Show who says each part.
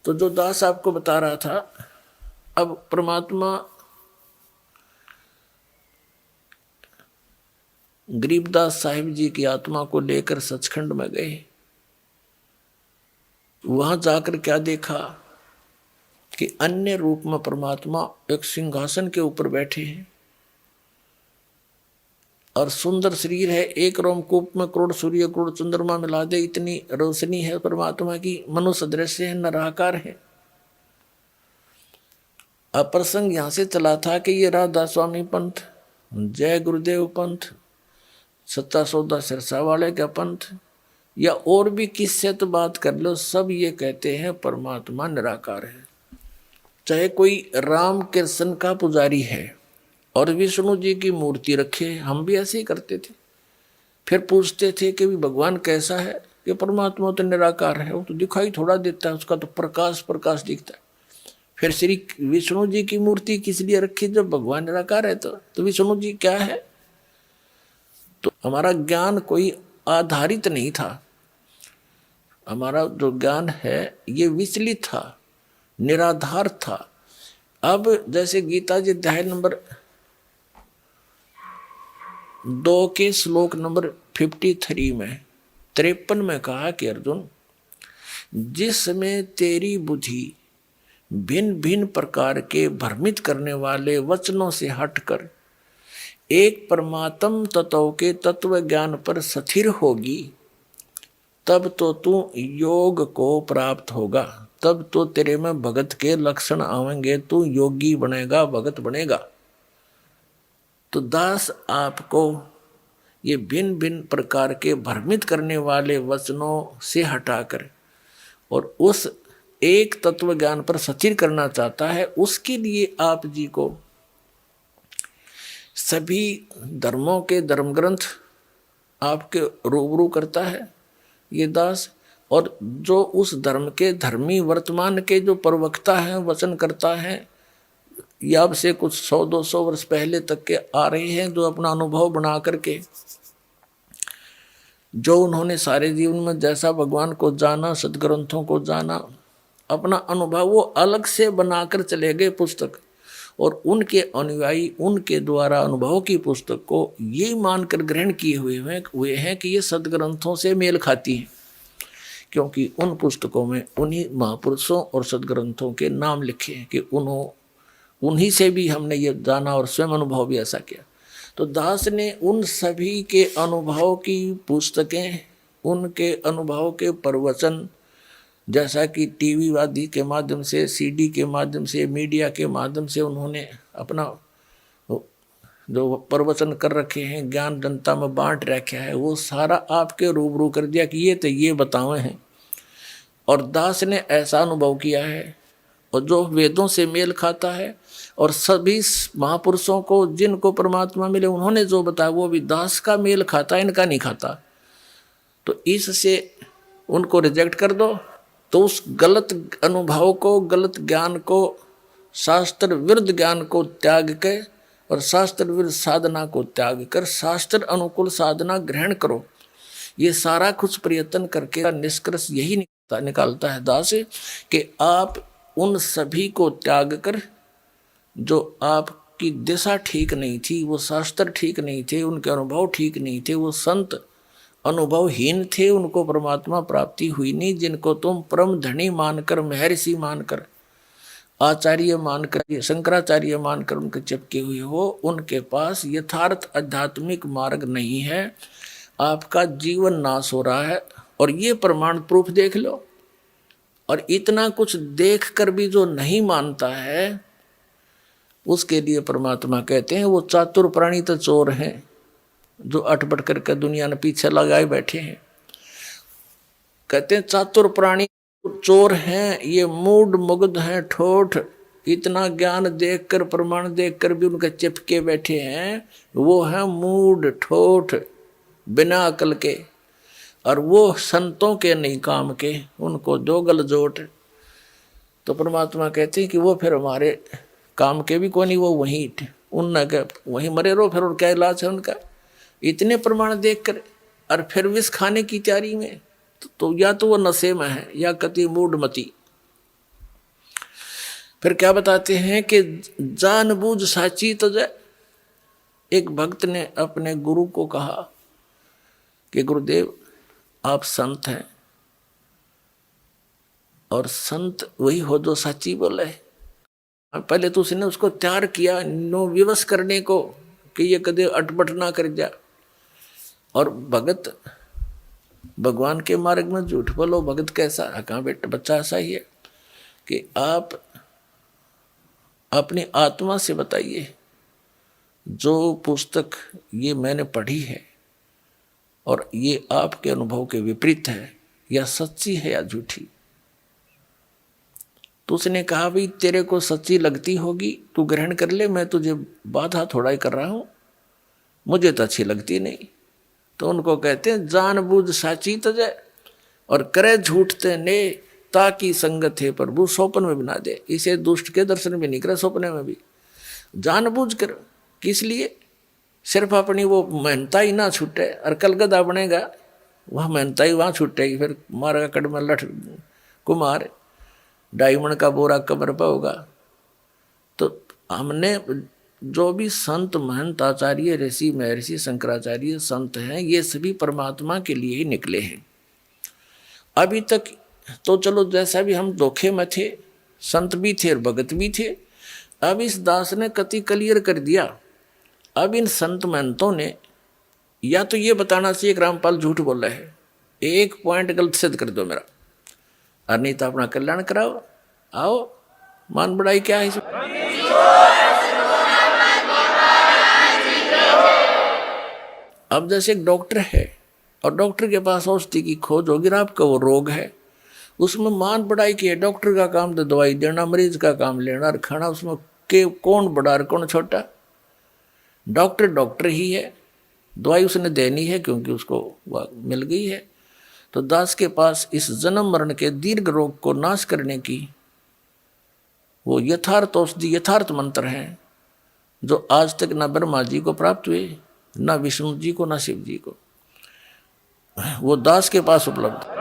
Speaker 1: तो जो दास आपको बता रहा था, अब परमात्मा गरीबदास साहिब जी की आत्मा को लेकर सचखंड में गए। वहां जाकर क्या देखा कि अन्य रूप में परमात्मा एक सिंहासन के ऊपर बैठे हैं और सुंदर शरीर है। एक रोमकूप में करोड़ सूर्य करोड़ चंद्रमा मिला दे इतनी रोशनी है परमात्मा की। मनुष्य दृश्य है, निराकार है। अप्रसंग यहां से चला था कि ये राधा स्वामी पंथ, जय गुरुदेव पंथ, सत्ता सौदा सिरसा वाले का पंथ, या और भी किससे तो बात कर लो, सब ये कहते हैं परमात्मा निराकार है। चाहे कोई राम कृष्ण का पुजारी है और विष्णु जी की मूर्ति रखे, हम भी ऐसे ही करते थे। फिर पूछते थे कि भी भगवान कैसा है, कि परमात्मा तो निराकार है, वो तो दिखाई थोड़ा देता है, उसका तो प्रकाश प्रकाश दिखता है। फिर श्री विष्णु जी की मूर्ति किस लिए रखी जब भगवान निराकार है? तो विष्णु जी क्या है? तो हमारा ज्ञान कोई आधारित नहीं था। हमारा जो ज्ञान है ये विचलित था, निराधार था। अब जैसे गीता जी अध्याय नंबर 2 के श्लोक नंबर 53 में 53 में कहा कि अर्जुन, जिसमें तेरी बुद्धि भिन्न भिन्न प्रकार के भ्रमित करने वाले वचनों से हटकर एक परमात्म तत्व के तत्व ज्ञान पर स्थिर होगी, तब तो तू योग को प्राप्त होगा। तब तो तेरे में भगत के लक्षण आवेंगे, तू योगी बनेगा, भगत बनेगा। तो दास आपको ये भिन्न भिन्न प्रकार के भ्रमित करने वाले वचनों से हटाकर और उस एक तत्व ज्ञान पर स्थिर करना चाहता है। उसके लिए आप जी को सभी धर्मों के धर्म ग्रंथ आपके रूबरू करता है ये दास, और जो उस धर्म के धर्मी वर्तमान के जो प्रवक्ता हैं, वचन करता है, या अब से कुछ 100-200 वर्ष पहले तक के आ रहे हैं, जो अपना अनुभव बना करके, जो उन्होंने सारे जीवन में जैसा भगवान को जाना, सदग्रंथों को जाना, अपना अनुभव वो अलग से बनाकर चले गए पुस्तक, और उनके अनुयायी उनके द्वारा अनुभव की पुस्तक को ये मानकर ग्रहण किए हुए हैं कि ये सदग्रंथों से मेल खाती हैं, क्योंकि उन पुस्तकों में उन्हीं महापुरुषों और सदग्रंथों के नाम लिखे हैं कि उन्हीं से भी हमने ये जाना और स्वयं अनुभव भी ऐसा किया। तो दास ने उन सभी के अनुभव की पुस्तकें, उनके अनुभव के प्रवचन, जैसा कि टीवी आदि के माध्यम से, सीडी के माध्यम से, मीडिया के माध्यम से उन्होंने अपना जो प्रवचन कर रखे हैं, ज्ञान जनता में बांट रखा है, वो सारा आपके रूबरू कर दिया कि ये तो ये बताए हैं। और दास ने ऐसा अनुभव किया है, और जो वेदों से मेल खाता है, और सभी महापुरुषों को जिनको परमात्मा मिले उन्होंने जो बताया वो भी दास का मेल खाता, इनका नहीं खाता। तो इससे उनको रिजेक्ट कर दो, तो उस गलत अनुभव को, गलत ज्ञान को, शास्त्र विरुद्ध ज्ञान को त्याग के और शास्त्र विरुद्ध साधना को त्याग कर शास्त्र अनुकूल साधना ग्रहण करो। ये सारा कुछ प्रयत्न करके निष्कर्ष यही निकालता है दास कि आप उन सभी को त्याग कर, जो आपकी दिशा ठीक नहीं थी, वो शास्त्र ठीक नहीं थे, उनके अनुभव ठीक नहीं थे, वो संत अनुभवहीन थे, उनको परमात्मा प्राप्ति हुई नहीं। जिनको तुम परम धनी मानकर, महर्षि मानकर, आचार्य मानकर, शंकराचार्य मानकर उनके चिपके हुए हो, उनके पास यथार्थ आध्यात्मिक मार्ग नहीं है। आपका जीवन नाश हो रहा है, और ये प्रमाण प्रूफ देख लो। और इतना कुछ देख कर भी जो नहीं मानता है, उसके लिए परमात्मा कहते हैं वो चातुर प्राणी तो चोर हैं, जो अटपट करके दुनिया ने पीछे लगाए बैठे हैं। कहते हैं चातुर प्राणी चोर हैं, ये मूड मुग्ध हैं, ठोठ, इतना ज्ञान देखकर, प्रमाण देखकर भी उनके चिपके बैठे हैं, वो हैं मूड ठोठ, बिना अकल के, और वो संतों के नहीं काम के, उनको दो गल जोट। तो परमात्मा कहते हैं कि वो फिर हमारे काम के भी कोई नहीं, वो वहीं वहीं मरे रहो, फिर और क्या इलाज है उनका। इतने प्रमाण देख कर और फिर विष खाने की तैयारी में, तो या तो वो नशे में है या कति मूड मती। फिर क्या बताते हैं कि जानबूझ साची तजय। एक भक्त ने अपने गुरु को कहा कि गुरुदेव आप संत हैं और संत वही हो जो साची बोले। पहले तो उसने उसको तैयार किया नो विवश करने को कि ये कदे अटपट ना कर जा। और भगत भगवान के मार्ग में झूठ बोलो, भगत कैसा? कहाँ बेटा बच्चा ऐसा ही है कि आप अपनी आत्मा से बताइए जो पुस्तक ये मैंने पढ़ी है और ये आपके अनुभव के विपरीत है, या सच्ची है या झूठी। तो उसने कहा भाई तेरे को सच्ची लगती होगी तू ग्रहण कर ले, मैं तुझे बाधा थोड़ा ही कर रहा हूं, मुझे तो अच्छी लगती नहीं। तो उनको कहते हैं जानबूझ साची तजय और करे झूठते ने ताकि संगत है प्रभु स्वप्न में बना दे। इसे दुष्ट के दर्शन भी नहीं करे, सपने में भी जानबूझ कर। किस लिए? सिर्फ अपनी वो मेहनता ही ना छूटे, और कलगदा बनेगा वह मेहनता ही वहाँ छूटेगी, फिर मारेगा कड़म लठ कुमार डायमंड का बोरा कमर पर होगा। तो हमने जो भी संत महंत आचार्य ऋषि महर्षि शंकराचार्य संत हैं, ये सभी परमात्मा के लिए ही निकले हैं। अभी तक तो चलो जैसा भी हम धोखे में थे, संत भी थे और भगत भी थे। अब इस दास ने कति क्लियर कर दिया। अब इन संत महंतों ने या तो ये बताना चाहिए कि रामपाल झूठ बोल रहे हैं, एक पॉइंट गलत सिद्ध कर दो मेरा, और नहीं तो अपना कल्याण कराओ। आओ मान बढ़ाई क्या है इसमें? अब जैसे एक डॉक्टर है और डॉक्टर के पास औषधि की खोज होगी, आपका वो रोग है, उसमें मान बढ़ाई की है। डॉक्टर का काम तो दवाई देना, मरीज का काम लेना और खाना। उसमें के कौन बड़ा और कौन छोटा? डॉक्टर डॉक्टर ही है, दवाई उसने देनी है क्योंकि उसको वह मिल गई है। तो दास के पास इस जन्म मरण के दीर्घ रोग को नाश करने की वो यथार्थ औषधि यथार्थ मंत्र हैं, जो आज तक न ब्रह्मा जी को प्राप्त हुए, न विष्णु जी को, न शिव जी को। वो दास के पास उपलब्ध।